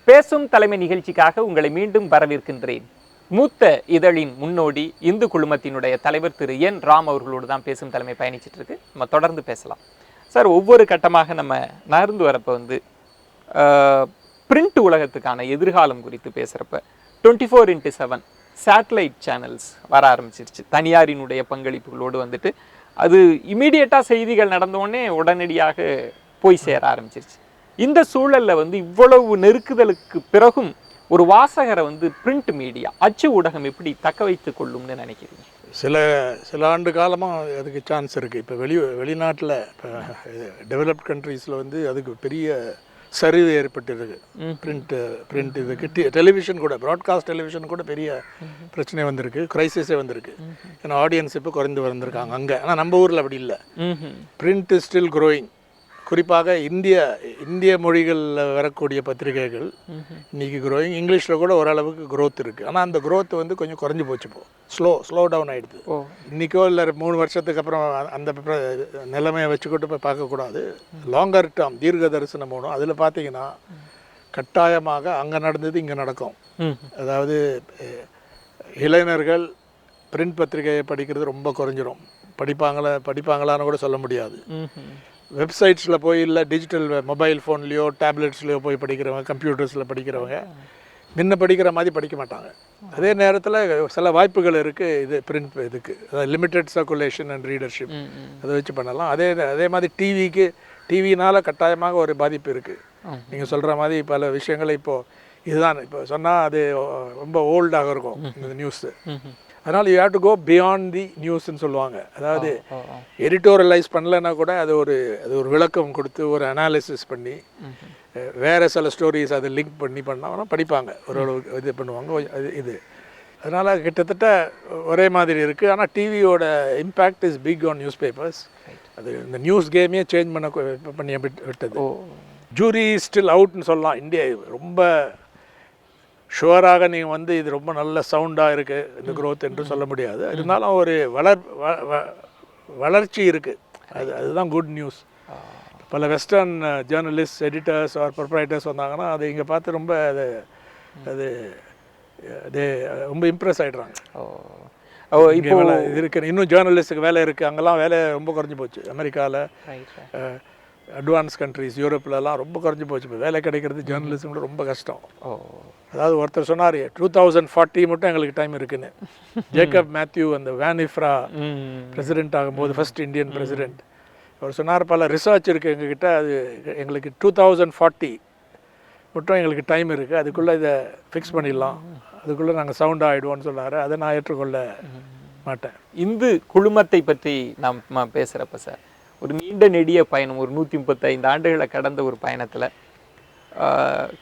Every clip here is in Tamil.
பேசும் தலைமை நிகழ்ச்சிக்காக உங்களை மீண்டும் வரவேற்கின்றேன். மூத்த இதழின் முன்னோடி இந்து குழுமத்தினுடைய தலைவர் திரு என் ராம் அவர்களோடு தான் பேசும் தலைமை பயணிச்சிட்டு இருக்கு. நம்ம தொடர்ந்து பேசலாம் சார். ஒவ்வொரு கட்டமாக நம்ம நகர்ந்து வரப்போ பிரிண்ட் உலகத்துக்கான எதிர்காலம் குறித்து பேசுகிறப்ப 24x7 சேட்டலைட் சேனல்ஸ் வர ஆரம்பிச்சிருச்சு. தனியாரினுடைய பங்களிப்புகளோடு அது இமீடியட்டாக செய்திகள் நடந்தோடனே உடனடியாக போய் சேர ஆரம்பிச்சிருச்சு. இந்த சூழலில் இவ்வளவு நெருக்குதலுக்கு பிறகும் ஒரு வாசகரை பிரிண்ட் மீடியா அச்சு ஊடகம் எப்படி தக்க வைத்துக் கொள்ளும்னு நினைக்கிறீங்க? சில ஆண்டு காலமாக அதுக்கு சான்ஸ் இருக்குது. இப்போ வெளிநாட்டில் இப்போ டெவலப்ட் கண்ட்ரீஸில் அதுக்கு பெரிய சரிவு ஏற்பட்டிருக்கு. பிரிண்ட் இதுக்கு டெலிவிஷன் கூட, ப்ராட்காஸ்ட் டெலிவிஷன் கூட பெரிய பிரச்சனை வந்திருக்கு, கிரைசிஸே வந்திருக்கு. ஏன்னா ஆடியன்ஸ் இப்போ குறைந்து வந்திருக்காங்க அங்கே. ஆனால் நம்ம ஊரில் அப்படி இல்லை. Print is still growing. குறிப்பாக இந்திய மொழிகளில் வரக்கூடிய பத்திரிகைகள் இன்றைக்கி க்ரோயிங். இங்கிலீஷில் கூட ஓரளவுக்கு க்ரோத் இருக்குது. ஆனால் அந்த க்ரோத் கொஞ்சம் குறைஞ்சி போச்சு. இப்போ ஸ்லோ டவுன் ஆகிடுது. இன்றைக்கோ இல்லை 3 வருஷத்துக்கு அப்புறம் அந்த நிலைமையை வச்சுக்கிட்டு போய் பார்க்கக்கூடாது. லாங்கர் டேர்ம் தீர்க்க தரிசனம் போகணும். அதில் பார்த்தீங்கன்னா கட்டாயமாக அங்கே நடந்தது இங்கே நடக்கும். அதாவது இளைஞர்கள் பிரிண்ட் பத்திரிகையை படிக்கிறது ரொம்ப குறைஞ்சிரும். படிப்பாங்களான்னு கூட சொல்ல முடியாது. வெப்சைட்ஸில் போய் இல்லை டிஜிட்டல் மொபைல் ஃபோன்லேயோ டேப்லெட்ஸ்லேயோ போய் படிக்கிறவங்க, கம்ப்யூட்டர்ஸில் படிக்கிறவங்க முன்ன படிக்கிற மாதிரி படிக்க மாட்டாங்க. அதே நேரத்தில் சில வாய்ப்புகள் இருக்குது இது பிரிண்ட் இதுக்கு. அதாவது லிமிட்டட் சர்க்குலேஷன் அண்ட் ரீடர்ஷிப் அதை வச்சு பண்ணலாம். அதே மாதிரி டிவினால் கட்டாயமாக ஒரு பாதிப்பு இருக்குது. நீங்கள் சொல்கிற மாதிரி பல விஷயங்களை இதுதான் இப்போ சொன்னால் அது ரொம்ப ஓல்டாக இருக்கும் இந்த நியூஸு. அதனால் you have to go beyond the நியூஸ்ன்னு சொல்லுவாங்க. அதாவது எடிட்டோரியலைஸ் பண்ணலைன்னா கூட அது ஒரு விளக்கம் கொடுத்து ஒரு அனாலிசிஸ் பண்ணி வேறு சில ஸ்டோரிஸ் அதை லிங்க் பண்ணாங்கன்னா படிப்பாங்க, ஓரளவுக்கு இது பண்ணுவாங்க. இது அதனால் கிட்டத்தட்ட ஒரே மாதிரி இருக்குது. ஆனால் டிவியோட impact is big on news papers. அது இந்த நியூஸ் கேமையே சேஞ்ச் பண்ணி விட்டது. ஜூரி ஸ்டில் அவுட்னு சொல்லலாம். இந்தியா ரொம்ப ஷுவராக நீங்கள் இது ரொம்ப நல்ல சவுண்டாக இருக்குது இந்த க்ரோத் என்று சொல்ல முடியாது. இருந்தாலும் ஒரு வளர்ச்சி இருக்குது. அதுதான் குட் நியூஸ். பல வெஸ்டர்ன் ஜேர்னலிஸ்ட், எடிட்டர்ஸ் ஆர் ப்ரொப்ரைட்டர்ஸ் வந்தாங்கன்னா அது இங்கே பார்த்து ரொம்ப அது ரொம்ப இம்ப்ரெஸ் ஆகிடுறாங்க. இப்போ இருக்கு இன்னும் ஜேர்னலிஸ்ட்டுக்கு வேலை இருக்குது. அங்கெல்லாம் வேலை ரொம்ப குறைஞ்சி போச்சு. அமெரிக்காவில், அட்வான்ஸ் கண்ட்ரிஸ், யூரோப்லலாம் ரொம்ப குறைஞ்சி போச்சு. இப்போ வேலை கிடைக்கிறது ஜேர்னலிஸ்ட் ரொம்ப கஷ்டம். அதாவது ஒருத்தர் சொன்னார் 2040 மட்டும் எங்களுக்கு டைம் இருக்குன்னு. ஜேக்கப் மேத்யூ அந்த வேனிஃப்ரா பிரசிடென்ட் ஆகும்போது ஃபர்ஸ்ட் இந்தியன் பிரசிடென்ட் அவர் சொன்னார் பல ரிசர்ச் இருக்குது எங்ககிட்ட, அது எங்களுக்கு 2040 மட்டும் எங்களுக்கு டைம் இருக்குது, அதுக்குள்ளே இதை ஃபிக்ஸ் பண்ணிடலாம், அதுக்குள்ளே நாங்கள் சவுண்ட் ஆகிடுவோன்னு சொன்னார். அதை நான் ஏற்றுக்கொள்ள மாட்டேன். இந்து குழுமத்தை பற்றி நாம் பேசுகிறப்ப சார், ஒரு நீண்ட நெடிய பயணம், ஒரு 135 ஆண்டுகளை கடந்த ஒரு பயணத்தில்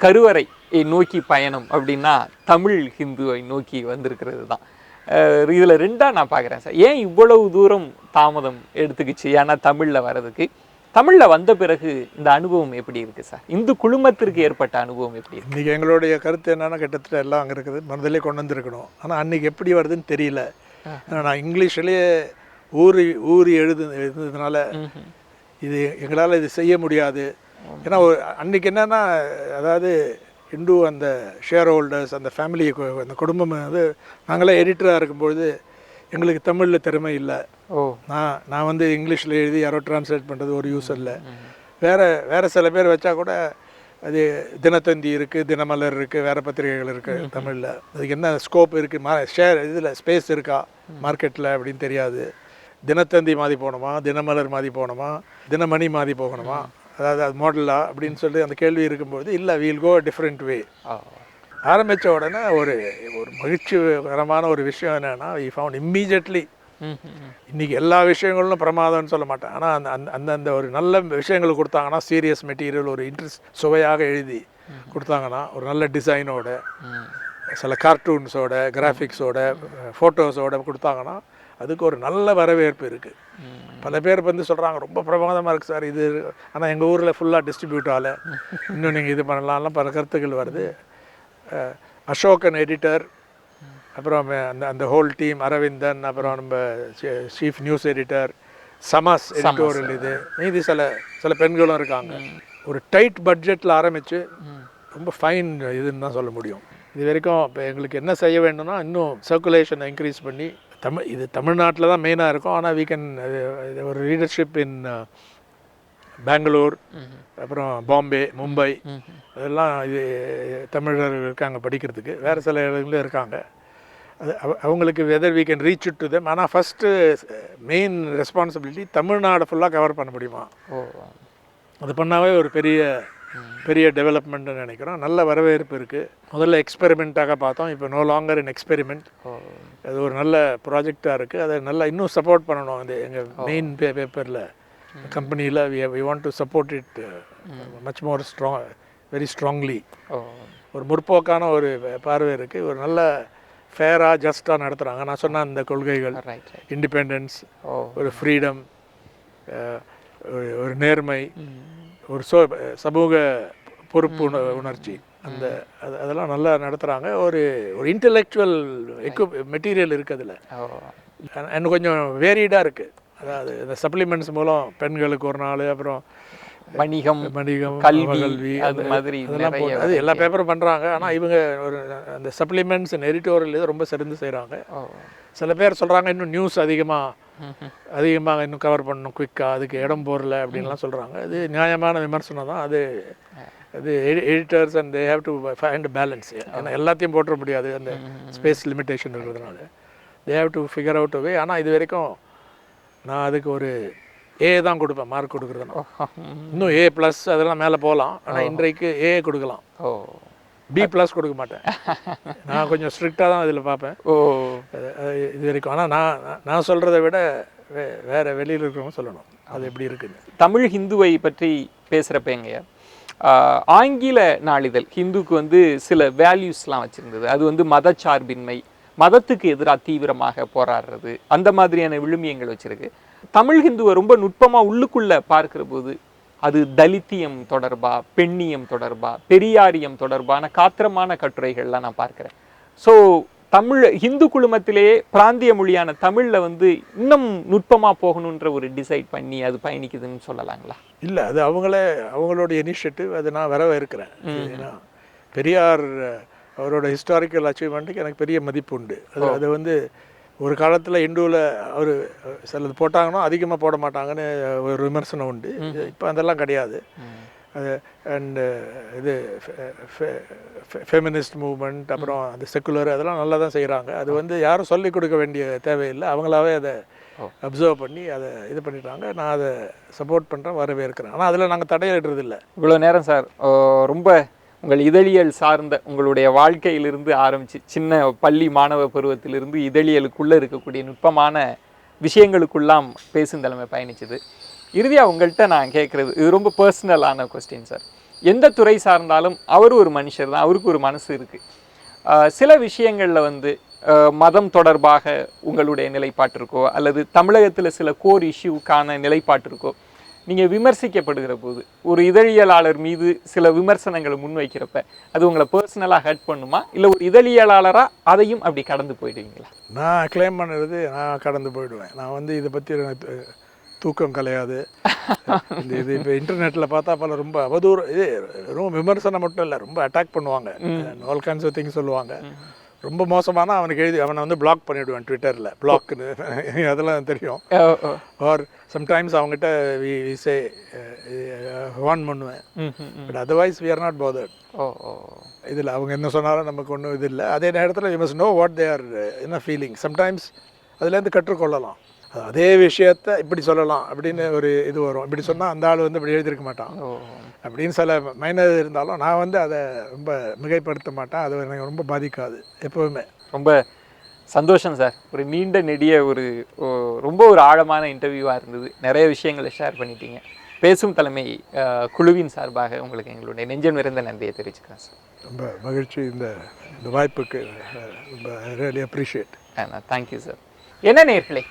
கருவறை நோக்கி பயணம் அப்படின்னா தமிழ் ஹிந்துவை நோக்கி வந்திருக்கிறது தான். இதில் ரெண்டாக நான் பார்க்குறேன் சார். ஏன் இவ்வளவு தூரம் தாமதம் எடுத்துக்கிச்சு? ஏன்னா தமிழில் வர்றதுக்கு, தமிழில் வந்த பிறகு இந்த அனுபவம் எப்படி இருக்குது சார்? இந்து குழுமத்திற்கு ஏற்பட்ட அனுபவம் எப்படி இருக்குது? இன்றைக்கி எங்களுடைய கருத்து என்னென்னா, கிட்டத்தட்ட எல்லாம் அங்கே இருக்குது, மனதிலே கொண்டு வந்துருக்கணும். ஆனால் அன்றைக்கி எப்படி வருதுன்னு தெரியல. நான் இங்கிலீஷ்லேயே ஊறி எழுதுனதுனால இது எங்களால் இது செய்ய முடியாது. ஏன்னா அன்றைக்கி என்னென்னா, அதாவது இந்து அந்த ஷேர் ஹோல்டர்ஸ், அந்த ஃபேமிலி, அந்த குடும்பம் நாங்களே எடிட்டராக இருக்கும்பொழுது எங்களுக்கு தமிழில் திறமை இல்லை. நான் இங்கிலீஷில் எழுதி யாரோ டிரான்ஸ்லேட் பண்ணுறது ஒரு யூஸ் இல்லை. வேறு சில பேர் வச்சா கூட அது தினத்தந்தி இருக்குது, தினமலர் இருக்குது, வேறு பத்திரிகைகள் இருக்குது தமிழில். அதுக்கு என்ன ஸ்கோப் இருக்குது, ஷேர் இதில் ஸ்பேஸ் இருக்கா மார்க்கெட்டில் அப்படின்னு தெரியாது. தினத்தந்தி மாதிரி போகணுமா, தினமலர் மாதிரி போகணுமா, தினமணி மாதிரி போகணுமா, அதாவது அது மாடலா அப்படின்னு சொல்லி அந்த கேள்வி இருக்கும்போது இல்லை, வீல் கோ டிஃப்ரெண்ட் வே. ஆரம்பித்த உடனே ஒரு மகிழ்ச்சிகரமான ஒரு விஷயம் என்னென்னா, வி ஃபவுண்ட் இம்மீடியட்லி. இன்றைக்கி எல்லா விஷயங்களும் பிரமாதம்னு சொல்ல மாட்டேன், ஆனால் அந்த ஒரு நல்ல விஷயங்கள் கொடுத்தாங்கன்னா, சீரியஸ் மெட்டீரியல் ஒரு இன்ட்ரெஸ்ட் சுவையாக எழுதி கொடுத்தாங்கன்னா, ஒரு நல்ல டிசைனோட, சில கார்ட்டூன்ஸோட, கிராஃபிக்ஸோட, ஃபோட்டோஸோட கொடுத்தாங்கன்னா அதுக்கு ஒரு நல்ல வரவேற்பு இருக்குது. பல பேர் சொல்கிறாங்க ரொம்ப பிரமாதமாக இருக்குது சார் இது, ஆனால் எங்கள் ஊரில் ஃபுல்லாக டிஸ்ட்ரிபியூட் ஆகலை, இன்னும் நீங்கள் இது பண்ணலாம்லாம் பல கருத்துக்கள் வருது. அசோகன் எடிட்டர், அப்புறம் அந்த ஹோல் டீம், அரவிந்தன், அப்புறம் நம்ம சீஃப் நியூஸ் எடிட்டர், சமாஸ் எடிட்டோரியல், இது மீதி சில பெண்களும் இருக்காங்க. ஒரு டைட் பட்ஜெட்டில் ஆரம்பித்து ரொம்ப ஃபைன் இதுன்னு தான் சொல்ல முடியும். இது வரைக்கும் இப்போ எங்களுக்கு என்ன செய்ய வேண்டும்னா இன்னும் சர்க்குலேஷனை இன்க்ரீஸ் பண்ணி இது தமிழ்நாட்டில் தான் மெயினாக இருக்கும். ஆனால் வீ கேன் ஒரு லீடர்ஷிப் இன் பெங்களூர், அப்புறம் பாம்பே, மும்பை, அதெல்லாம் இது தமிழர்கள் இருக்காங்க படிக்கிறதுக்கு. வேறு சில இடங்களும் இருக்காங்க. அது அவங்களுக்கு whether we can reach it to them. ஆனால் ஃபஸ்ட்டு மெயின் ரெஸ்பான்சிபிலிட்டி தமிழ்நாடு ஃபுல்லாக கவர் பண்ண முடியுமா, அது பண்ணாவே ஒரு பெரிய டெவலப்மெண்ட்னு நினைக்கிறோம். நல்ல வரவேற்பு இருக்குது. முதல்ல எக்ஸ்பெரிமெண்ட்டாக பார்த்தோம், இப்போ நோ லாங்கர் இன் எக்ஸ்பெரிமெண்ட். அது ஒரு நல்ல ப்ராஜெக்டாக இருக்குது. அதை நல்லா இன்னும் சப்போர்ட் பண்ணணும். அது எங்கள் மெயின் பேப்பரில் கம்பெனியில் we want to support it much more very strongly. ஒரு முற்போக்கான ஒரு பார்வை இருக்குது. ஒரு நல்ல ஃபேராக ஜஸ்ட்டாக நடத்துகிறாங்க. நான் சொன்ன அந்த கொள்கைகள், இண்டிபெண்டன்ஸ், ஒரு ஃப்ரீடம், ஒரு நேர்மை, ஒரு சமூக பொறுப்பு உணர்ச்சி, அதெல்லாம் நல்லா நடத்துகிறாங்க. ஒரு இன்டெலெக்சுவல் மெட்டீரியல் இருக்குது அதில். இன்னும் கொஞ்சம் வேரியடாக இருக்குது. அதாவது இந்த சப்ளிமெண்ட்ஸ் மூலம் பெண்களுக்கு ஒரு நாள், அப்புறம் வணிகம், கல்வி, அது மாதிரி அதெல்லாம் போட்டு அது எல்லா பேப்பரும் பண்ணுறாங்க. ஆனால் இவங்க ஒரு அந்த சப்ளிமெண்ட்ஸ் எடிட்டோரியல் இதை ரொம்ப சிறந்து செய்கிறாங்க. சில பேர் சொல்கிறாங்க இன்னும் நியூஸ் அதிகமாக இன்னும் கவர் பண்ணணும் குயிக்காக, அதுக்கு இடம் போடல அப்படின்லாம் சொல்கிறாங்க. அது நியாயமான விமர்சனம் தான். அது editors and they have to find balance. ஏன்னா எல்லாத்தையும் போட்டுற முடியாது, அந்த ஸ்பேஸ் லிமிட்டேஷன் இருக்கிறதுனால they have to figure out way. ஆனால் இது வரைக்கும் நான் அதுக்கு ஒரு ஏ தான் கொடுப்பேன், மார்க் கொடுக்குறதுனா. இன்னும் A+ அதெல்லாம் மேலே போகலாம். ஆனால் இன்றைக்கு ஏ கொடுக்கலாம், B+ கொடுக்க மாட்டேன். நான் கொஞ்சம் ஸ்ட்ரிக்டாக தான் இதில் பார்ப்பேன் இது வரைக்கும். ஆனால் நான் சொல்கிறத விட வேறு வெளியில் இருக்கிறவங்க சொல்லணும் அது எப்படி இருக்குன்னு. தமிழ் ஹிந்துவை பற்றி பேசுகிறப்பங்க ஆங்கில நாளிதழ் ஹிந்துக்கு வந்து சில வேல்யூஸ்லாம் வச்சுருந்தது. அது மதச்சார்பின்மை, மதத்துக்கு எதிராக தீவிரமாக போராடுறது, அந்த மாதிரியான விழுமியங்கள் வச்சுருக்கு. தமிழ் ஹிந்துவை ரொம்ப நுட்பமாக உள்ளுக்குள்ளே பார்க்குற போது அது தலித்தியம் தொடர்பாக, பெண்ணியம் தொடர்பாக, பெரியாரியம் தொடர்பான காத்திரமான கட்டுரைகள்லாம் நான் பார்க்குறேன். ஸோ தமிழ் ஹிந்து குழுமத்திலேயே பிராந்திய மொழியான தமிழில் இன்னும் நுட்பமாக போகணுன்ற ஒரு டிசைட் பண்ணி அது பயணிக்குதுன்னு சொல்லலாங்களா? இல்லை, அது அவங்களோட இனிஷியேட்டிவ். அது நான் வரவேற்கிறேன். ஏன்னா பெரியார் அவரோட ஹிஸ்டாரிக்கல் அச்சீவ்மெண்ட்டுக்கு எனக்கு பெரிய மதிப்பு உண்டு. அது ஒரு காலத்தில் இந்துவில் அவர் சிலது போட்டாங்கன்னா அதிகமாக போட மாட்டாங்கன்னு ஒரு விமர்சனம் உண்டு. இப்போ அதெல்லாம் கிடையாது. அது அண்டு இது ஃபெமினிஸ்ட் மூவ்மெண்ட், அப்புறம் அந்த செக்குலர், அதெல்லாம் நல்லா தான் செய்கிறாங்க. அது யாரும் சொல்லிக் கொடுக்க வேண்டிய தேவையில்லை. அவங்களாவே அதை அப்சர்வ் பண்ணி அதை இது பண்ணிட்டாங்க. நான் அதை சப்போர்ட் பண்ணுறேன், வரவேற்கிறேன். ஆனால் அதில் நாங்கள் தடையிடுறதில்லை. இவ்வளோ நேரம் சார் ரொம்ப உங்கள் இதழியல் சார்ந்த உங்களுடைய வாழ்க்கையிலிருந்து ஆரம்பித்து சின்ன பள்ளி மாணவ பருவத்திலிருந்து இதழியலுக்குள்ளே இருக்கக்கூடிய நுட்பமான விஷயங்களுக்குள்ளாம் பேசும் தலைமை பயணிச்சது. இறுதியாக உங்கள்கிட்ட நான் கேட்குறது, இது ரொம்ப பர்சனலான கொஸ்டின் சார். எந்த துறை சார்ந்தாலும் அவர் ஒரு மனுஷர் தான், அவருக்கு ஒரு மனசு இருக்குது. சில விஷயங்களில் மதம் தொடர்பாக உங்களுடைய நிலைப்பாட்டிருக்கோ, அல்லது தமிழகத்தில் சில கோர் இஷ்யூக்கான நிலைப்பாட்டிருக்கோ நீங்கள் விமர்சிக்கப்படுகிற போது, ஒரு இதழியலாளர் மீது சில விமர்சனங்களை முன்வைக்கிறப்ப அது உங்களை பர்சனலாக ஹர்ட் பண்ணுமா, இல்லை ஒரு இதழியலாளராக அதையும் அப்படி கடந்து போயிடுவீங்களா? நான் கிளைம் பண்ணுறது நான் கடந்து போயிடுவேன். நான் இதை பற்றி தூக்கம் கலையாது. இது இப்போ இன்டர்நெட்டில் பார்த்தா ரொம்ப அவதூறு, இது ரொம்ப விமர்சனம் மட்டும் இல்லை, ரொம்ப அட்டாக் பண்ணுவாங்க, ஆல் கைண்ட்ஸ் ஆஃப் திங்ஸ் சொல்லுவாங்க. ரொம்ப மோசமான அவனை பிளாக் பண்ணிவிடுவேன் ட்விட்டரில். பிளாக்னு அதெல்லாம் தெரியும். ஆர் சம்டைம்ஸ் அவங்ககிட்ட விசே வார்ன் பண்ணுவேன். But otherwise we are not bothered. இதில் அவங்க என்ன சொன்னாலும் நமக்கு ஒன்றும் இது இல்லை. அதே நேரத்தில் we must know what they are என்ன ஃபீலிங். சம்டைம்ஸ் அதுலேருந்து கற்றுக்கொள்ளலாம். அதே விஷயத்த இப்படி சொல்லலாம் அப்படின்னு ஒரு இது வரும். இப்படி சொன்னால் அந்த ஆள் இப்படி எழுதியிருக்க மாட்டான் அப்படின்னு சில மைனர் இருந்தாலும் நான் அதை ரொம்ப மிகைப்படுத்த மாட்டேன். அது எனக்கு ரொம்ப பாதிக்காது எப்போவுமே. ரொம்ப சந்தோஷம் சார். ஒரு நீண்ட நெடிய ரொம்ப ஒரு ஆழமான இன்டர்வியூவாக இருந்தது. நிறைய விஷயங்களை ஷேர் பண்ணிட்டீங்க. பேசும் தலைமை குழுவின் சார்பாக உங்களுக்கு எங்களுடைய நெஞ்சம் நிறைந்த நன்றியை தெரிவிச்சுக்கிறேன் சார். ரொம்ப மகிழ்ச்சி இந்த வாய்ப்புக்கு. ரொம்ப ரியலி அப்ரிஷியேட். Thank you sir. என்ன நேயர்களே,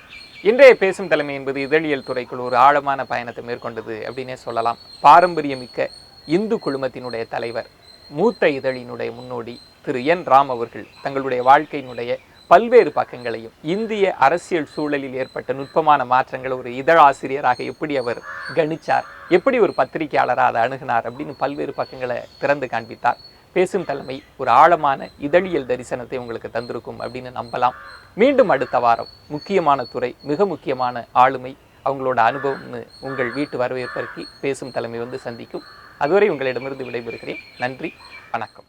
இன்றைய பேசும் தலைமை என்பது இதழியல் துறைக்குள் ஒரு ஆழமான பயணத்தை மேற்கொண்டது அப்படின்னே சொல்லலாம். பாரம்பரியமிக்க இந்து குழுமத்தினுடைய தலைவர், மூத்த இதழினுடைய முன்னோடி திரு என் ராம் அவர்கள் தங்களுடைய வாழ்க்கையினுடைய பல்வேறு பக்கங்களையும், இந்திய அரசியல் சூழலில் ஏற்பட்ட நுட்பமான மாற்றங்களை ஒரு இதழாசிரியராக எப்படி அவர் கணிச்சார், எப்படி ஒரு பத்திரிகையாளராக அதை அணுகினார் அப்படின்னு பல்வேறு பக்கங்களை திறந்து காண்பித்தார். பேசும் தலைமை ஒரு ஆழமான இதழியல் தரிசனத்தை உங்களுக்கு தந்திருக்கும் அப்படின்னு நம்பலாம். மீண்டும் அடுத்த வாரம் முக்கியமான துறை, மிக முக்கியமான ஆளுமை, அவங்களோட அனுபவம்னு உங்கள் வீட்டு வரவேற்பதற்கு பேசும் தலைமை வந்து சந்திக்கும். அதுவரை உங்களிடமிருந்து விடைபெறுகிறேன். நன்றி, வணக்கம்.